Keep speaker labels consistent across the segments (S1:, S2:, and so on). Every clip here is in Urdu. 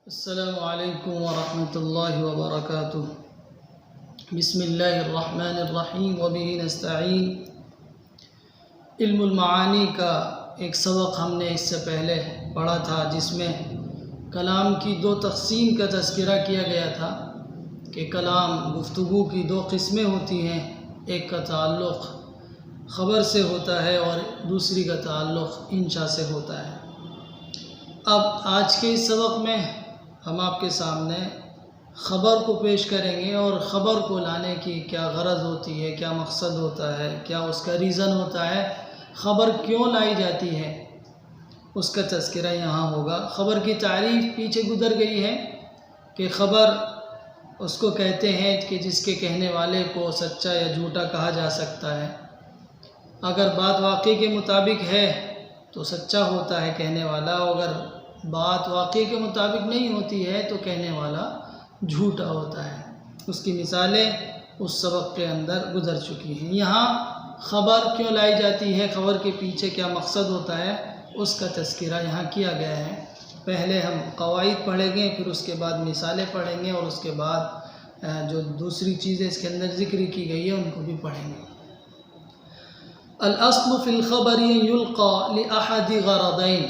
S1: السلام علیکم ورحمۃ اللہ وبرکاتہ۔ بسم اللہ الرحمن الرحیم وبہ نستعین۔ علم المعانی کا ایک سبق ہم نے اس سے پہلے پڑھا تھا، جس میں کلام کی دو تقسیم کا تذکرہ کیا گیا تھا کہ کلام گفتگو کی دو قسمیں ہوتی ہیں، ایک کا تعلق خبر سے ہوتا ہے اور دوسری کا تعلق انشاء سے ہوتا ہے۔ اب آج کے اس سبق میں ہم آپ کے سامنے خبر کو پیش کریں گے اور خبر کو لانے کی کیا غرض ہوتی ہے، کیا مقصد ہوتا ہے، کیا اس کا ریزن ہوتا ہے، خبر کیوں لائی جاتی ہے، اس کا تذکرہ یہاں ہوگا۔ خبر کی تعریف پیچھے گزر گئی ہے کہ خبر اس کو کہتے ہیں کہ جس کے کہنے والے کو سچا یا جھوٹا کہا جا سکتا ہے۔ اگر بات واقعے کے مطابق ہے تو سچا ہوتا ہے کہنے والا، اگر بات واقعے کے مطابق نہیں ہوتی ہے تو کہنے والا جھوٹا ہوتا ہے۔ اس کی مثالیں اس سبق کے اندر گزر چکی ہیں۔ یہاں خبر کیوں لائی جاتی ہے، خبر کے پیچھے کیا مقصد ہوتا ہے، اس کا تذکرہ یہاں کیا گیا ہے۔ پہلے ہم قواعد پڑھیں گے، پھر اس کے بعد مثالیں پڑھیں گے، اور اس کے بعد جو دوسری چیزیں اس کے اندر ذکر کی گئی ہیں ان کو بھی پڑھیں گے۔ الاصل فی الخبر یلقاء لأحد غرضین۔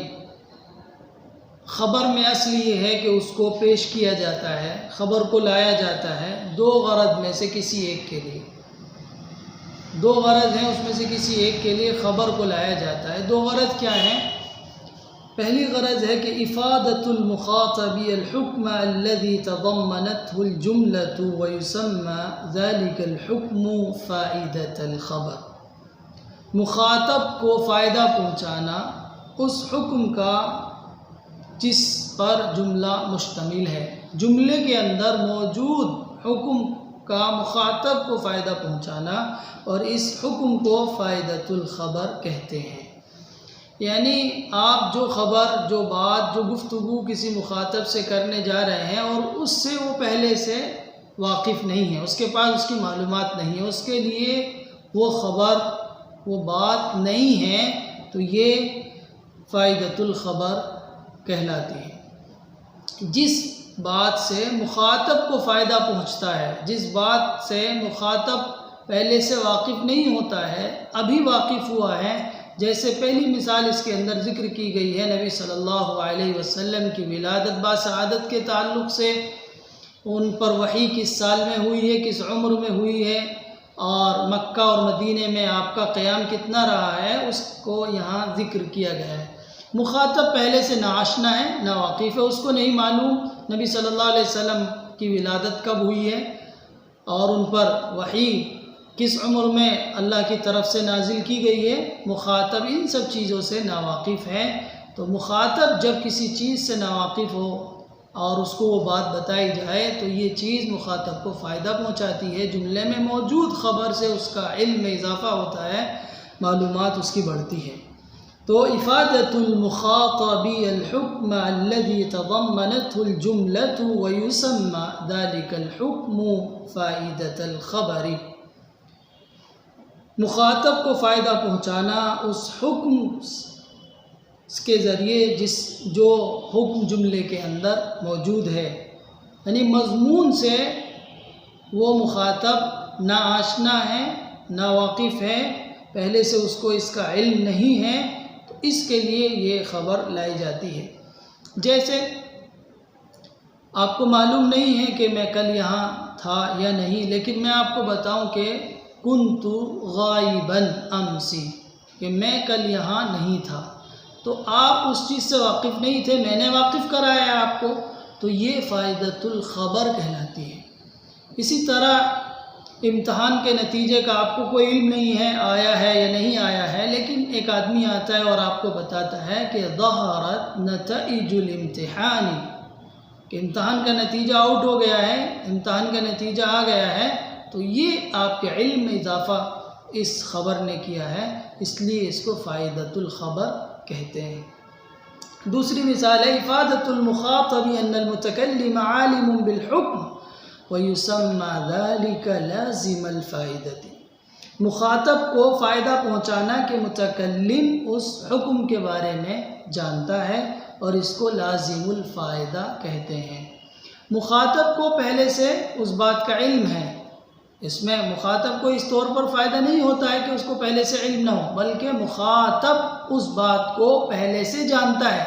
S1: خبر میں اصل یہ ہے کہ اس کو پیش کیا جاتا ہے، خبر کو لایا جاتا ہے دو غرض میں سے کسی ایک کے لیے۔ دو غرض ہیں، اس میں سے کسی ایک کے لیے خبر کو لایا جاتا ہے۔ دو غرض کیا ہیں؟ پہلی غرض ہے کہ إفادة المخاطب الحكم الذي تضمنته الجملة ويسمى ذلك الحكم فائدة الخبر۔ مخاطب کو فائدہ پہنچانا اس حکم کا جس پر جملہ مشتمل ہے۔ جملے کے اندر موجود حکم کا مخاطب کو فائدہ پہنچانا، اور اس حکم کو فائدۃ الخبر کہتے ہیں۔ یعنی آپ جو خبر، جو بات، جو گفتگو کسی مخاطب سے کرنے جا رہے ہیں اور اس سے وہ پہلے سے واقف نہیں ہے، اس کے پاس اس کی معلومات نہیں ہے، اس کے لیے وہ خبر، وہ بات نہیں ہے، تو یہ فائدۃ الخبر کہلاتی ہے۔ جس بات سے مخاطب کو فائدہ پہنچتا ہے، جس بات سے مخاطب پہلے سے واقف نہیں ہوتا ہے، ابھی واقف ہوا ہے، جیسے پہلی مثال اس کے اندر ذکر کی گئی ہے نبی صلی اللہ علیہ وسلم کی ولادت باسعادت کے تعلق سے، ان پر وحی کس سال میں ہوئی ہے، کس عمر میں ہوئی ہے، اور مکہ اور مدینہ میں آپ کا قیام کتنا رہا ہے، اس کو یہاں ذکر کیا گیا ہے۔ مخاطب پہلے سے ناآشنا ہے، ناواقف ہے، اس کو نہیں معلوم نبی صلی اللہ علیہ وسلم کی ولادت کب ہوئی ہے اور ان پر وحی کس عمر میں اللہ کی طرف سے نازل کی گئی ہے۔ مخاطب ان سب چیزوں سے ناواقف ہے۔ تو مخاطب جب کسی چیز سے ناواقف ہو اور اس کو وہ بات بتائی جائے تو یہ چیز مخاطب کو فائدہ پہنچاتی ہے۔ جملے میں موجود خبر سے اس کا علم میں اضافہ ہوتا ہے، معلومات اس کی بڑھتی ہے۔ تو إفادة المخاطب الحكم الذي تضمنته الجملة ويسمى ذلك الحكم فائدة الخبر۔ مخاطب کو فائدہ پہنچانا اس حکم کے ذریعے جو حکم جملے کے اندر موجود ہے، یعنی مضمون سے وہ مخاطب ناآشنا ہے، ناواقف ہے، پہلے سے اس کو اس کا علم نہیں ہے، اس کے لیے یہ خبر لائی جاتی ہے۔ جیسے آپ کو معلوم نہیں ہے کہ میں کل یہاں تھا یا نہیں، لیکن میں آپ کو بتاؤں کہ کنت غائبا امسی، کہ میں کل یہاں نہیں تھا، تو آپ اس چیز سے واقف نہیں تھے، میں نے واقف کرایا آپ کو، تو یہ فائدۃ الخبر کہلاتی ہے۔ اسی طرح امتحان کے نتیجے کا آپ کو کوئی علم نہیں ہے، آیا ہے یا نہیں آیا ہے، لیکن ایک آدمی آتا ہے اور آپ کو بتاتا ہے کہ ظہرت نتائج الامتحان، کہ امتحان کا نتیجہ آؤٹ ہو گیا ہے، امتحان کا نتیجہ آ گیا ہے، تو یہ آپ کے علم میں اضافہ اس خبر نے کیا ہے، اس لیے اس کو فائدۃ الخبر کہتے ہیں۔ دوسری مثال ہے إفادة المخاطب أن المتكلم عالم بالحكم ويسمى ذلك لازم الفائدة۔ مخاطب کو فائدہ پہنچانا کہ متکلم اس حکم کے بارے میں جانتا ہے اور اس کو لازم الفائدہ کہتے ہیں۔ مخاطب کو پہلے سے اس بات کا علم ہے، اس میں مخاطب کو اس طور پر فائدہ نہیں ہوتا ہے کہ اس کو پہلے سے علم نہ ہو، بلکہ مخاطب اس بات کو پہلے سے جانتا ہے،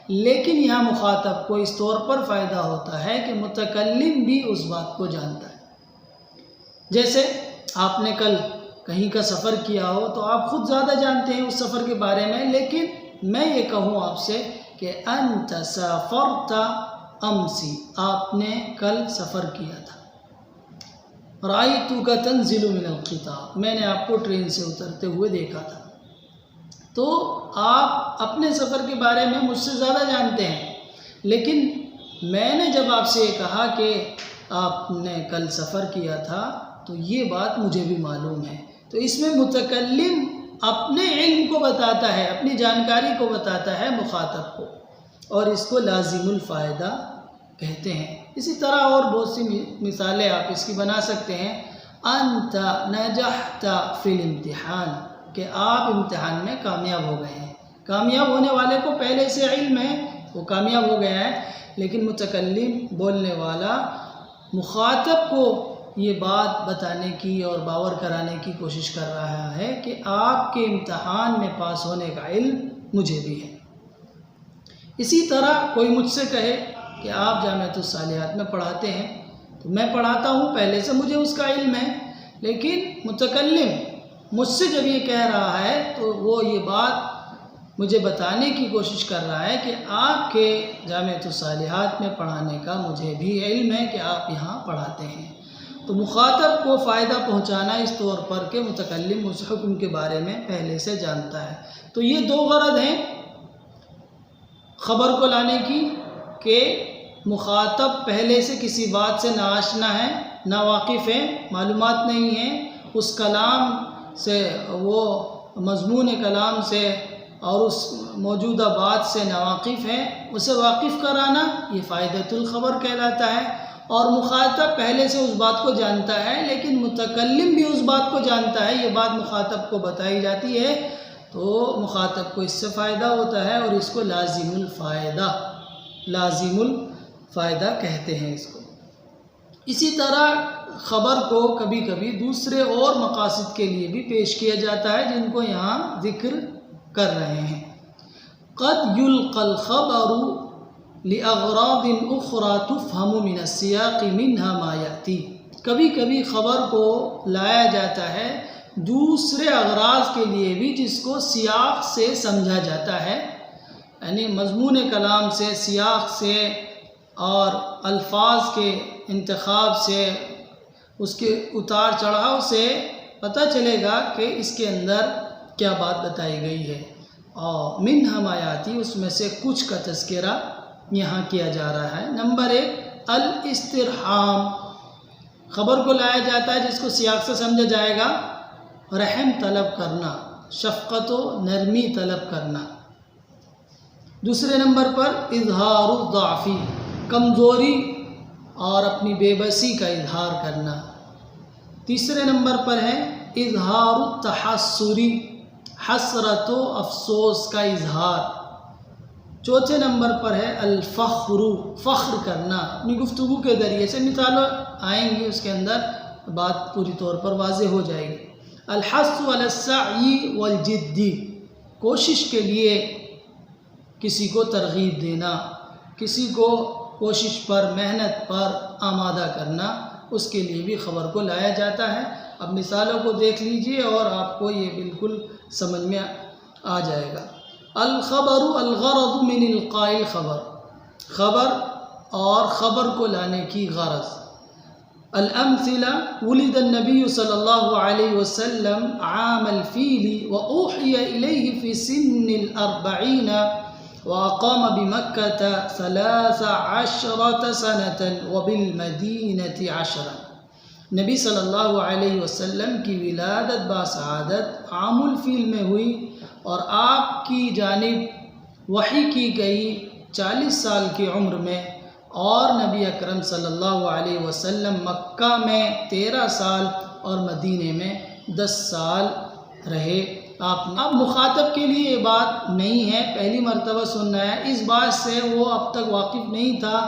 S1: لیکن یہاں مخاطب کو اس طور پر فائدہ ہوتا ہے کہ متکلم بھی اس بات کو جانتا ہے۔ جیسے آپ نے کل کہیں کا سفر کیا ہو تو آپ خود زیادہ جانتے ہیں اس سفر کے بارے میں، لیکن میں یہ کہوں آپ سے کہ انت سافرت امسی، آپ نے کل سفر کیا تھا۔ رأیتک تنزل من القطار، میں نے آپ کو ٹرین سے اترتے ہوئے دیکھا تھا۔ تو آپ اپنے سفر کے بارے میں مجھ سے زیادہ جانتے ہیں، لیکن میں نے جب آپ سے یہ کہا کہ آپ نے کل سفر کیا تھا تو یہ بات مجھے بھی معلوم ہے۔ تو اس میں متکلم اپنے علم کو بتاتا ہے، اپنی جانکاری کو بتاتا ہے مخاطب کو، اور اس کو لازم الفائدہ کہتے ہیں۔ اسی طرح اور بہت سی مثالیں آپ اس کی بنا سکتے ہیں۔ انت نجحت فی الامتحان، کہ آپ امتحان میں کامیاب ہو گئے ہیں۔ کامیاب ہونے والے کو پہلے سے علم ہے، وہ کامیاب ہو گیا ہے، لیکن متکلم بولنے والا مخاطب کو یہ بات بتانے کی اور باور کرانے کی کوشش کر رہا ہے کہ آپ کے امتحان میں پاس ہونے کا علم مجھے بھی ہے۔ اسی طرح کوئی مجھ سے کہے کہ آپ جامعۃ الصالحات میں پڑھاتے ہیں، تو میں پڑھاتا ہوں، پہلے سے مجھے اس کا علم ہے، لیکن متکلم مجھ سے جب یہ کہہ رہا ہے تو وہ یہ بات مجھے بتانے کی کوشش کر رہا ہے کہ آپ کے جامعۃ الصالحات میں پڑھانے کا مجھے بھی علم ہے کہ آپ یہاں پڑھاتے ہیں۔ تو مخاطب کو فائدہ پہنچانا اس طور پر کہ متکلم اس حکم کے بارے میں پہلے سے جانتا ہے۔ تو یہ دو غرض ہیں خبر کو لانے کی، کہ مخاطب پہلے سے کسی بات سے ناآشنا ہے، ناواقف ہے، معلومات نہیں ہے، اس کلام سے، وہ مضمون کلام سے اور اس موجودہ بات سے ناواقف ہے، اسے واقف کرانا یہ فائدۃ الخبر کہلاتا ہے۔ اور مخاطب پہلے سے اس بات کو جانتا ہے، لیکن متکلم بھی اس بات کو جانتا ہے، یہ بات مخاطب کو بتائی جاتی ہے تو مخاطب کو اس سے فائدہ ہوتا ہے، اور اس کو لازم الفائدہ کہتے ہیں اس کو۔ اسی طرح خبر کو کبھی کبھی دوسرے اور مقاصد کے لیے بھی پیش کیا جاتا ہے، جن کو یہاں ذکر کر رہے ہیں۔ قد یلقى الخبر لأغراض أخرى تفهم من السياق منها ما يأتي، کبھی کبھی خبر کو لایا جاتا ہے دوسرے اغراض کے لیے بھی، جس کو سیاق سے سمجھا جاتا ہے، یعنی مضمون کلام سے، سیاق سے اور الفاظ کے انتخاب سے، اس کے اتار چڑھاؤ سے پتہ چلے گا کہ اس کے اندر کیا بات بتائی گئی ہے۔ اور منها ما يأتي، اس میں سے کچھ کا تذکرہ یہاں کیا جا رہا ہے۔ نمبر 1 الاسترحام، خبر کو لایا جاتا ہے جس کو سیاق سے سمجھا جائے گا، رحم طلب کرنا، شفقت و نرمی طلب کرنا۔ دوسرے نمبر پر اظہار الضعف، کمزوری اور اپنی بے بسی کا اظہار کرنا۔ تیسرے نمبر پر ہے اظہار التحسر، حسرت و افسوس کا اظہار۔ چوتھے نمبر پر ہے الفخر، فخر کرنا، اپنی گفتگو کے ذریعے سے، مثالیں آئیں گی اس کے اندر، بات پوری طور پر واضح ہو جائے گی۔ الحث علی السعی والجد، کوشش کے لیے کسی کو ترغیب دینا، کسی کو کوشش پر، محنت پر آمادہ کرنا، اس کے لیے بھی خبر کو لایا جاتا ہے۔ اب مثالوں کو دیکھ لیجئے اور آپ کو یہ بالکل سمجھ میں آ جائے گا۔ الخبر الغرض من القاء الخبر، خبر اور خبر کو لانے کی غرض۔ الامثلہ ولد النبی صلی اللہ علیہ وسلم عام الفیل واوحی الیہ فی سن 40 واقام بمکہ 13 سنة وبالمدینہ 10۔ نبی صلی اللہ علیہ وسلم کی ولادت باسعادت عام الفیل میں ہوئی، اور آپ کی جانب وحی کی گئی 40 سال کی عمر میں، اور نبی اکرم صلی اللہ علیہ وسلم مکہ میں 13 سال اور مدینے میں 10 سال رہے آپ نے۔ اب مخاطب کے لیے یہ بات نہیں ہے، پہلی مرتبہ سننا ہے، اس بات سے وہ اب تک واقف نہیں تھا،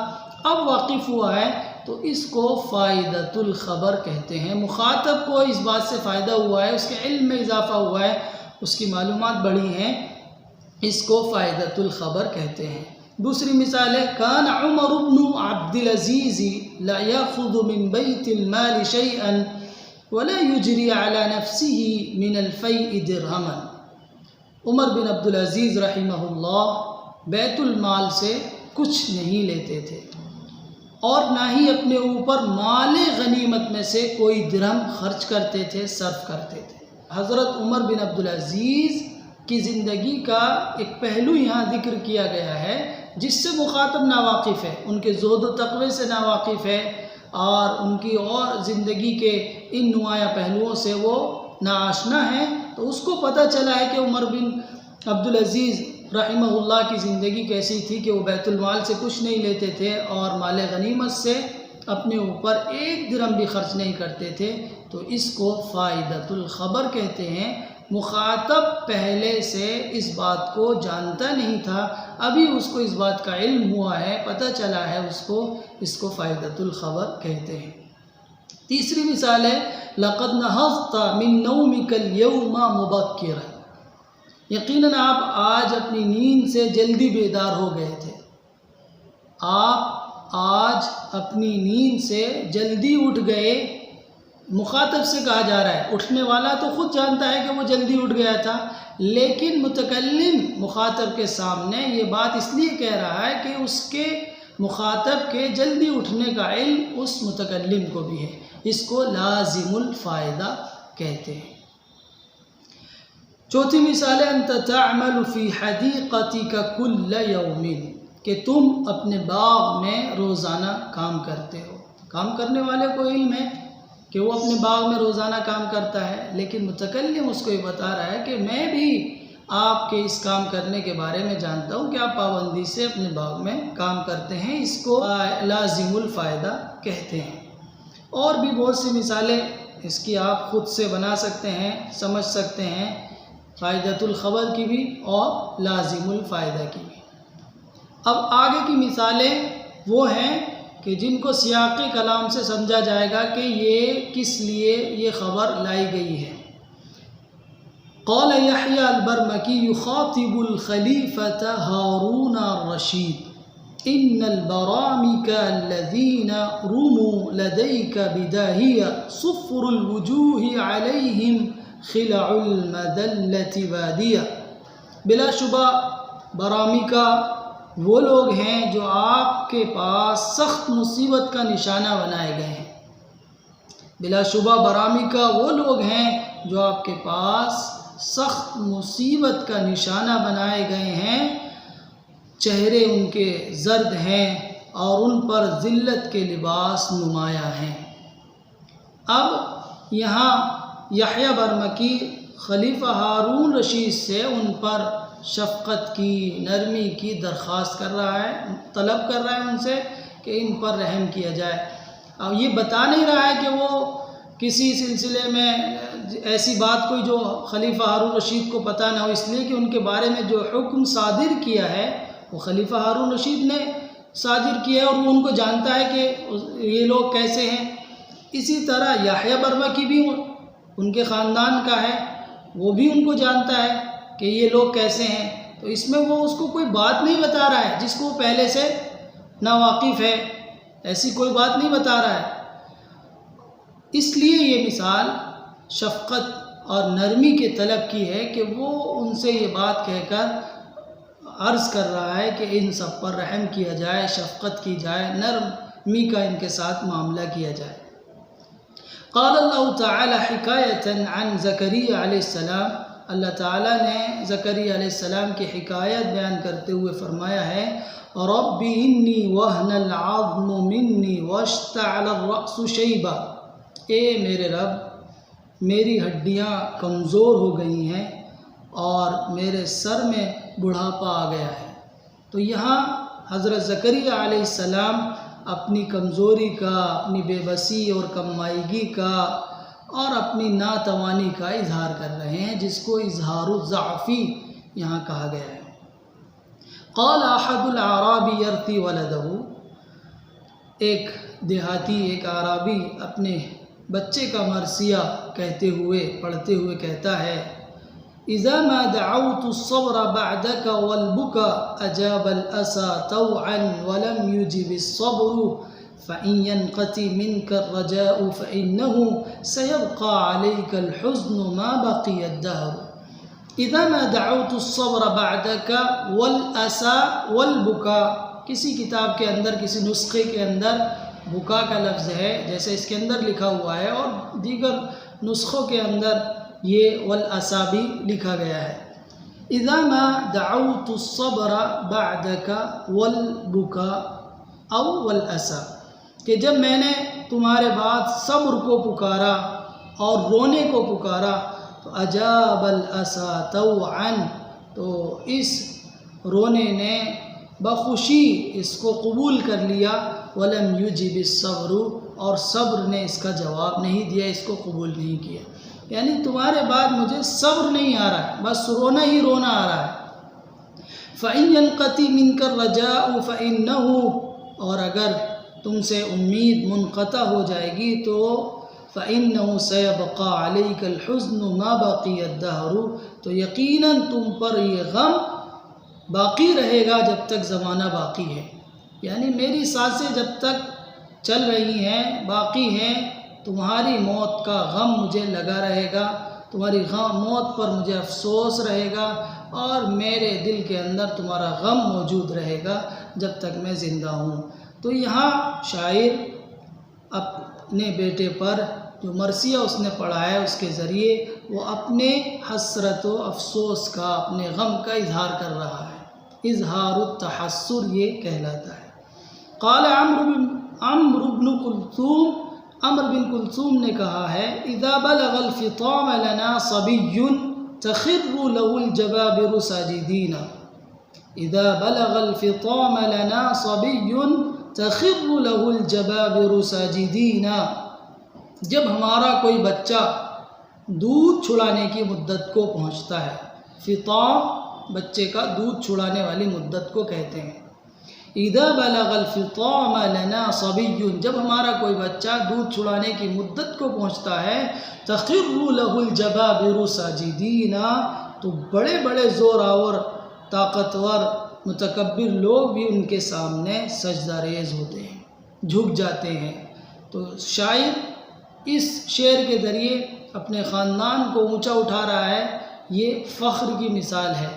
S1: اب واقف ہوا ہے، تو اس کو فائدۃ الخبر کہتے ہیں۔ مخاطب کو اس بات سے فائدہ ہوا ہے، اس کے علم میں اضافہ ہوا ہے، اس کی معلومات بڑھی ہیں، اس کو فائدۃ الخبر کہتے ہیں۔ دوسری مثال ہے کان عمر بن عبد العزیز لا یاخذ من بیت المال شیئا ولا یجری علی نفسه من الفیء درہما۔ عمر بن عبد العزیز رحمہ اللہ بیت المال سے کچھ نہیں لیتے تھے اور نہ ہی اپنے اوپر مال غنیمت میں سے کوئی درہم خرچ کرتے تھے، صرف کرتے تھے۔ حضرت عمر بن عبد العزیز کی زندگی کا ایک پہلو یہاں ذکر کیا گیا ہے جس سے مخاطب ناواقف ہے، ان کے زہد و تقوی سے ناواقف ہے اور ان کی اور زندگی کے ان نمایاں پہلوؤں سے وہ ناآشنا ہیں، تو اس کو پتہ چلا ہے کہ عمر بن عبد العزیز رحمہ اللہ کی زندگی کیسی تھی کہ وہ بیت المال سے کچھ نہیں لیتے تھے اور مال غنیمت سے اپنے اوپر 1 درہم بھی خرچ نہیں کرتے تھے، تو اس کو فائدۃ الخبر کہتے ہیں۔ مخاطب پہلے سے اس بات کو جانتا نہیں تھا، ابھی اس کو اس بات کا علم ہوا ہے، پتہ چلا ہے اس کو فائدۃ الخبر کہتے ہیں۔ تیسری مثال ہے لقد نہضت من نومک اليوم مبکرا، یقیناً آپ آج اپنی نیند سے جلدی بیدار ہو گئے تھے، آپ آج اپنی نیند سے جلدی اٹھ گئے۔ مخاطب سے کہا جا رہا ہے، اٹھنے والا تو خود جانتا ہے کہ وہ جلدی اٹھ گیا تھا، لیکن متکلم مخاطب کے سامنے یہ بات اس لیے کہہ رہا ہے کہ اس کے مخاطب کے جلدی اٹھنے کا علم اس متکلم کو بھی ہے، اس کو لازم الفائدہ کہتے ہیں۔ چوتھی مثال ہے انت تعمل فی حدیقتک کل یوم، کہ تم اپنے باغ میں روزانہ کام کرتے ہو۔ کام کرنے والے کو علم ہے کہ وہ اپنے باغ میں روزانہ کام کرتا ہے، لیکن متکلم اس کو یہ بتا رہا ہے کہ میں بھی آپ کے اس کام کرنے کے بارے میں جانتا ہوں کہ آپ پابندی سے اپنے باغ میں کام کرتے ہیں، اس کو لازم الفائدہ کہتے ہیں۔ اور بھی بہت سی مثالیں اس کی آپ خود سے بنا سکتے ہیں، سمجھ سکتے ہیں، فائدۃ الخبر کی بھی اور لازم الفائدہ کی بھی۔ اب آگے کی مثالیں وہ ہیں کہ جن کو سیاق کلام سے سمجھا جائے گا کہ یہ کس لیے یہ خبر لائی گئی ہے۔ قال یحییٰ البرمکی یخاطب الخلیفۃ ہارون الرشید ان البرامک الذین رموا لدیک بداہیہ صفر الوجوہ علیہم خلع المدلۃ وادیہ۔ بلا شبہ برامیکا وہ لوگ ہیں جو آپ کے پاس سخت مصیبت کا نشانہ بنائے گئے ہیں۔ بلا شبہ برامیکا وہ لوگ ہیں جو آپ کے پاس سخت مصیبت کا نشانہ بنائے گئے ہیں، چہرے ان کے زرد ہیں اور ان پر ذلت کے لباس نمایاں ہیں۔ اب یہاں یحییٰ برمکی خلیفہ ہارون رشید سے ان پر شفقت کی، نرمی کی درخواست کر رہا ہے، طلب کر رہا ہے ان سے کہ ان پر رحم کیا جائے۔ اب یہ بتا نہیں رہا ہے کہ وہ کسی سلسلے میں ایسی بات کوئی جو خلیفہ ہارون رشید کو پتہ نہ ہو، اس لیے کہ ان کے بارے میں جو حکم صادر کیا ہے وہ خلیفہ ہارون رشید نے صادر کیا ہے اور وہ ان کو جانتا ہے کہ یہ لوگ کیسے ہیں۔ اسی طرح یحییٰ برمکی بھی ان کے خاندان کا ہے، وہ بھی ان کو جانتا ہے کہ یہ لوگ کیسے ہیں، تو اس میں وہ اس کو کوئی بات نہیں بتا رہا ہے جس کو وہ پہلے سے ناواقف ہے، ایسی کوئی بات نہیں بتا رہا ہے۔ اس لیے یہ مثال شفقت اور نرمی کے طلب کی ہے کہ وہ ان سے یہ بات کہہ کر عرض کر رہا ہے کہ ان سب پر رحم کیا جائے، شفقت کی جائے، نرمی کا ان کے ساتھ معاملہ کیا جائے۔ قال اللہ تعالی حکایۃ عن زکریا علیہ السلام، اللہ تعالیٰ نے زکریا علیہ السلام کی حکایت بیان کرتے ہوئے فرمایا ہے رب انی وہن العظم منی واشتعل الرأس شیبا، اے میرے رب میری ہڈیاں کمزور ہو گئی ہیں اور میرے سر میں بڑھاپا آ گیا ہے۔ تو یہاں حضرت زکریا علیہ السلام اپنی کمزوری کا، اپنی بے بسی اور کم مائیگی کا اور اپنی ناتوانی کا اظہار کر رہے ہیں، جس کو اظہار الضعفی یہاں کہا گیا ہے۔ قال احد الاعراب یرتی ولدہ، ایک دیہاتی، ایک اعرابی اپنے بچے کا مرثیہ کہتے ہوئے، پڑھتے ہوئے کہتا ہے، اذا ما دعوت الصبر بعدك والبكاء اجاب الاسى طوعا ولم يجب الصبر فإن ينقطع منك الرجاء فإنه سيبقى عليك الحزن ما بقي الدهر۔ اذا ما دعوت الصبر بعدك والاسى والبكاء، کسی کتاب کے اندر، کسی نسخے کے اندر بکا کا لفظ ہے، جیسے اس کے اندر لکھا ہوا ہے، اور دیگر نسخوں کے اندر یہ والاسى بھی لکھا گیا ہے۔ اذا ما دعوت الصبر بعدك والبكاء او والاسى، کہ جب میں نے تمہارے بعد صبر کو پکارا اور رونے کو پکارا، تو اجاب الاسى طوعا، تو اس رونے نے بخوشی اس کو قبول کر لیا، ولم یجب الصبر، اور صبر نے اس کا جواب نہیں دیا، اس کو قبول نہیں کیا۔ یعنی تمہارے بعد مجھے صبر نہیں آ رہا ہے، بس رونا ہی رونا آ رہا ہے۔ فَإِن يَنْقَطِعْ مِنْكَ الرَّجَاءُ فَإِنَّهُ، اور اگر تم سے امید منقطع ہو جائے گی تو فَإِنَّهُ سَيَبْقَى عَلَيْكَ الْحُزْنُ مَا بَقِيَ الدَّهْرُ، تو یقیناً تم پر یہ غم باقی رہے گا جب تک زمانہ باقی ہے۔ یعنی میری سانسیں جب تک چل رہی ہیں، باقی ہیں، تمہاری موت کا غم مجھے لگا رہے گا، تمہاری موت پر مجھے افسوس رہے گا، اور میرے دل کے اندر تمہارا غم موجود رہے گا جب تک میں زندہ ہوں۔ تو یہاں شاعر اپنے بیٹے پر جو مرثیہ اس نے پڑھا ہے، اس کے ذریعے وہ اپنے حسرت و افسوس کا، اپنے غم کا اظہار کر رہا ہے۔ اظہار التحسر یہ کہلاتا ہے۔ قال عمرو بن کلثوم، عمرو بن کلثوم نے کہا ہے، اذا بلغ الفطام لنا صبی تخر له الجبابر ساجدین، اذا بلغ الفطام لنا صبی تخر له الجبابر ساجدین، جب ہمارا کوئی بچہ دودھ چھڑانے کی مدت کو پہنچتا ہے، فطام بچے کا دودھ چھڑانے والی مدت کو کہتے ہیں۔ اذا بلغ الفطام لنا صبی، جب ہمارا کوئی بچہ دودھ چھڑانے کی مدت کو پہنچتا ہے، تخر له الجبابر ساجدین، تو بڑے بڑے زور آور، طاقتور، متکبر لوگ بھی ان کے سامنے سجدہ ریز ہوتے ہیں، جھک جاتے ہیں۔ تو شاعر اس شعر کے ذریعے اپنے خاندان کو اونچا اٹھا رہا ہے، یہ فخر کی مثال ہے۔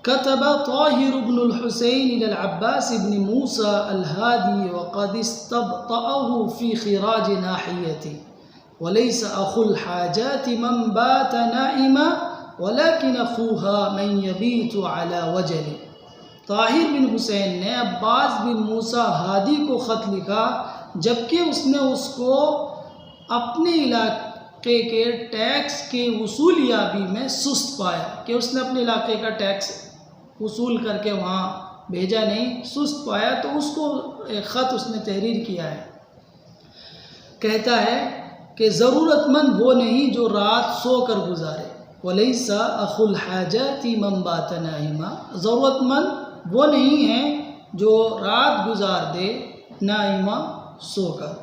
S1: كتب طاهر بن الحسين إلى العباس بن موسى الهادي وقد استبطأه في خراج ناحيته، وليس أخو الحاجات من بات نائما ولكن أخوها من يبيت على وجل۔ طاہر بن حسین نے عباس بن موسیٰ ہادی کو خط لکھا، جبکہ اس نے اس کو اپنے علاقے کے ٹیکس کے وصولیابی میں سست پایا، کہ اس نے اپنے علاقے کا ٹیکس وصول کر کے وہاں بھیجا نہیں، سست پایا، تو اس کو ایک خط اس نے تحریر کیا ہے۔ کہتا ہے کہ ضرورت مند وہ نہیں جو رات سو کر گزارے، وَلَيْسَ أَخُو الْحَاجَاتِ مَنْ بَاتَ نَائِمًا، ضرورت مند وہ نہیں ہے جو رات گزار دے نائمہ سو کر،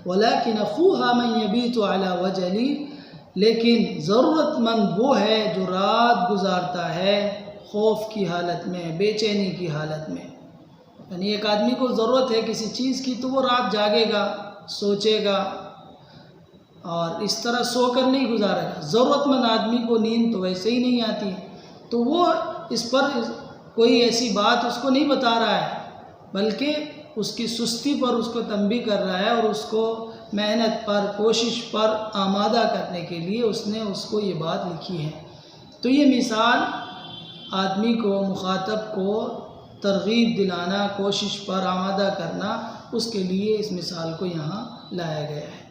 S1: وَلَكِنْ أَخُوهَا مَنْ يَبِيتُ عَلَى وَجَلِ، لیکن ضرورت مند وہ ہے جو رات گزارتا ہے خوف کی حالت میں، بے چینی کی حالت میں۔ یعنی ایک آدمی کو ضرورت ہے کسی چیز کی تو وہ رات جاگے گا، سوچے گا، اور اس طرح سو کر نہیں گزارے گا۔ ضرورت مند آدمی کو نیند تو ویسے ہی نہیں آتی ہے، تو وہ اس پر کوئی ایسی بات اس کو نہیں بتا رہا ہے، بلکہ اس کی سستی پر اس کو تنبیہ کر رہا ہے، اور اس کو محنت پر، کوشش پر آمادہ کرنے کے لیے اس نے اس کو یہ بات لکھی ہے۔ تو یہ مثال آدمی کو، مخاطب کو ترغیب دلانا، کوشش پر آمادہ کرنا، اس کے لیے اس مثال کو یہاں لایا گیا ہے۔